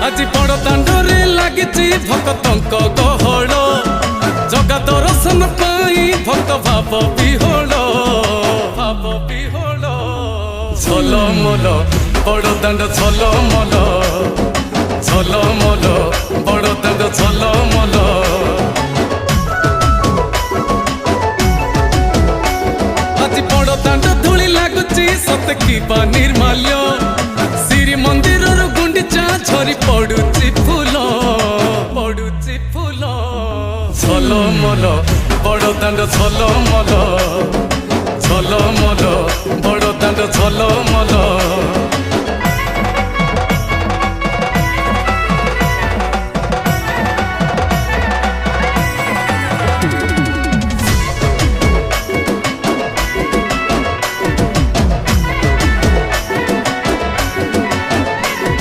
আজি বড় দাଣ୍ଡরে লাগিছি ভক্তଙ୍କ গহଳ জগা দর্শন পাই ভক্ত ভাব বিহোଳ ঝলমল বড় দাଣ୍ଡ ঝলমল ঝলমল বড় দাଣ୍ଡ ঝলমল আজি বড় দাଣ୍ଡ ধূলি লাগুছি সতে কিবা নির্মাল্য শ্রী মন্দিরর গুন্ডিচা ঝরি পড়ুছি ফুল ঝলমল বড় দাଣ୍ଡ ঝলমল ঝলমল বড় দাଣ୍ଡ ঝলমল।